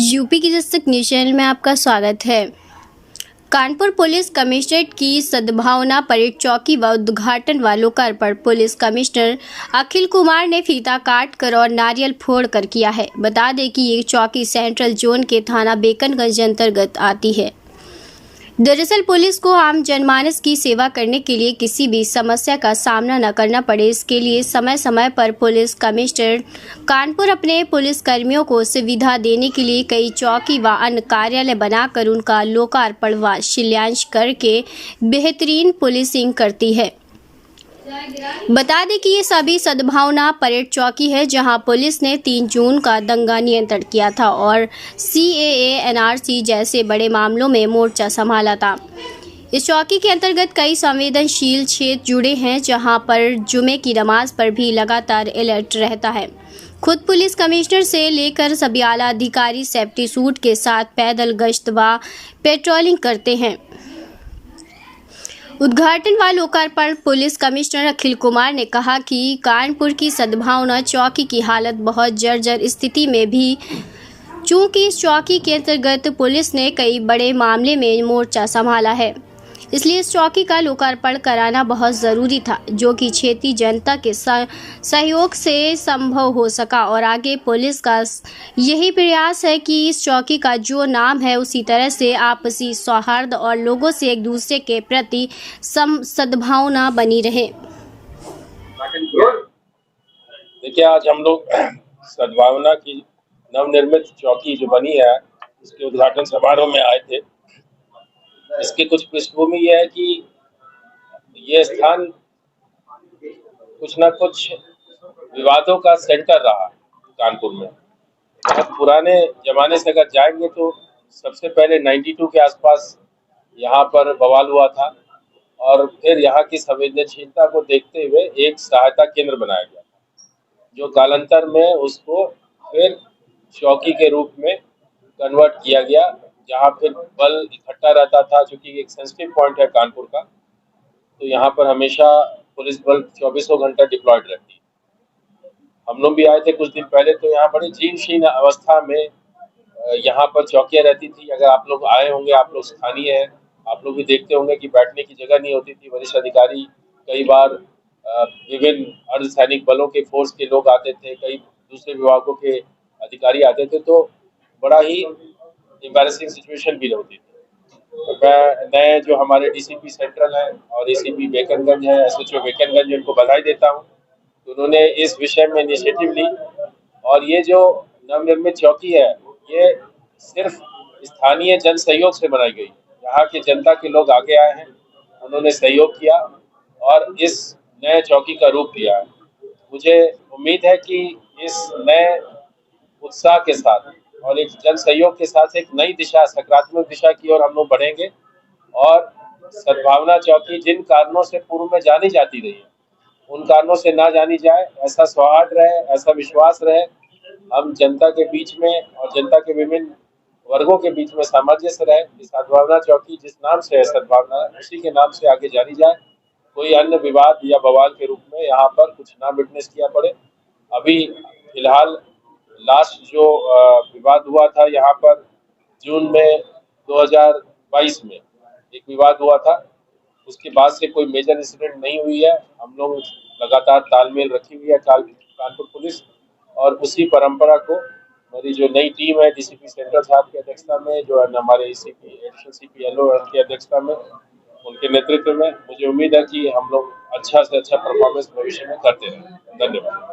UP की Dastak news channel में आपका स्वागत है। कानपुर पुलिस कमिश्नरेट की सद्भावना परेड चौकी व उद्घाटन व लोकार्पण पुलिस कमिश्नर अखिल कुमार ने फीता काट कर और नारियल फोड़ कर किया है। बता दें कि ये चौकी सेंट्रल जोन के थाना बेकनगंज अंतर्गत आती है। दरअसल पुलिस को आम जनमानस की सेवा करने के लिए किसी भी समस्या का सामना न करना पड़े, इसके लिए समय समय पर पुलिस कमिश्नर कानपुर अपने पुलिस कर्मियों को सुविधा देने के लिए कई चौकी व अन्य कार्यालय बनाकर उनका लोकार्पण व शिलान्यास करके बेहतरीन पुलिसिंग करती है। बता दें कि ये सभी सद्भावना परेड चौकी है जहां पुलिस ने 3 जून का दंगा नियंत्रण किया था और CAA NRC जैसे बड़े मामलों में मोर्चा संभाला था। इस चौकी के अंतर्गत कई संवेदनशील क्षेत्र जुड़े हैं जहां पर जुमे की नमाज पर भी लगातार अलर्ट रहता है। खुद पुलिस कमिश्नर से लेकर सभी आला अधिकारी सेफ्टी सूट के साथ पैदल गश्त व पेट्रोलिंग करते हैं। उद्घाटन व लोकार्पण पुलिस कमिश्नर अखिल कुमार ने कहा कि कानपुर की सद्भावना चौकी की हालत बहुत जर्जर स्थिति में भी चूंकि इस चौकी के अंतर्गत पुलिस ने कई बड़े मामले में मोर्चा संभाला है, इसलिए इस चौकी का लोकार्पण कराना बहुत ज़रूरी था, जो कि क्षेत्रीय जनता के सहयोग से संभव हो सका। और आगे पुलिस का यही प्रयास है कि इस चौकी का जो नाम है उसी तरह से आपसी सौहार्द और लोगों से एक दूसरे के प्रति सद्भावना बनी रहे। देखिए, आज हम लोग सद्भावना की नवनिर्मित चौकी जो बनी है उसके उद्घाटन समारोह में आए थे। इसकी कुछ पृष्ठभूमि यह है कि ये स्थान कुछ न कुछ विवादों का सेंटर रहा कानपुर में। बहुत पुराने जमाने से अगर जाएंगे तो सबसे पहले 92 के आसपास यहाँ पर बवाल हुआ था और फिर यहाँ की संवेदनशीलता को देखते हुए एक सहायता केंद्र बनाया गया, जो कालांतर में उसको फिर चौकी के रूप में कन्वर्ट किया गया, जहाँ फिर बल इकट्ठा रहता था। चूंकि एक सेंसिटिव पॉइंट है कानपुर का, तो यहाँ पर हमेशा पुलिस बल 24 घंटा डिप्लॉयड रहती है। हम लोग भी आए थे कुछ दिन पहले, तो यहाँ बड़ी जीर्णशीर्ण अवस्था में यहाँ पर चौकियाँ रहती थी। अगर आप लोग आए होंगे, आप लोग स्थानीय हैं, आप लोग भी देखते होंगे कि बैठने की जगह नहीं होती थी। वरिष्ठ अधिकारी कई बार विभिन्न अर्धसैनिक बलों के फोर्स के लोग आते थे, कई दूसरे विभागों के अधिकारी आते थे, तो बड़ा ही एम्बैरेसिंग सिचुएशन भी होती थी। तो मैं नए जो हमारे DCP सेंट्रल है और ACP बेकनगंज है, SHO बेकनगंज, उनको बधाई देता हूँ। तो उन्होंने इस विषय में इनिशिएटिव ली और ये जो नवनिर्मित चौकी है ये सिर्फ स्थानीय जन सहयोग से बनाई गई। यहाँ के जनता के लोग आगे आए हैं, उन्होंने सहयोग किया और इस नए चौकी का रूप दिया है। मुझे उम्मीद है कि इस नए उत्साह के साथ और एक जन सहयोग के साथ एक नई दिशा, सकारात्मक दिशा की ओर हम लोग बढ़ेंगे और सद्भावना चौकी जिन कारणों से पूर्व में जानी जाती रही है उन कारणों से ना जानी जाए, ऐसा सौहार्द रहे, ऐसा विश्वास रहे, हम जनता के बीच में और जनता के विभिन्न वर्गों के बीच में सामंजस्य रहे। सद्भावना चौकी जिस नाम से है सद्भावना, उसी के नाम से आगे जानी जाए। कोई अन्य विवाद या बवाल के रूप में यहाँ पर कुछ ना विटनेस किया पड़े। अभी फिलहाल लास्ट जो विवाद हुआ था यहाँ पर जून में 2022 में एक विवाद हुआ था, उसके बाद से कोई मेजर इंसिडेंट नहीं हुई है। हम लोग लगातार तालमेल रखी हुई है कानपुर पुलिस, और उसी परंपरा को मेरी जो नई टीम है DCP सेंट्रल साहब की अध्यक्षता में, जो हमारे ACP एडिशनल CP LO की अध्यक्षता में, उनके नेतृत्व में, मुझे उम्मीद है कि हम लोग अच्छा से अच्छा परफॉर्मेंस भविष्य में करते रहें। धन्यवाद।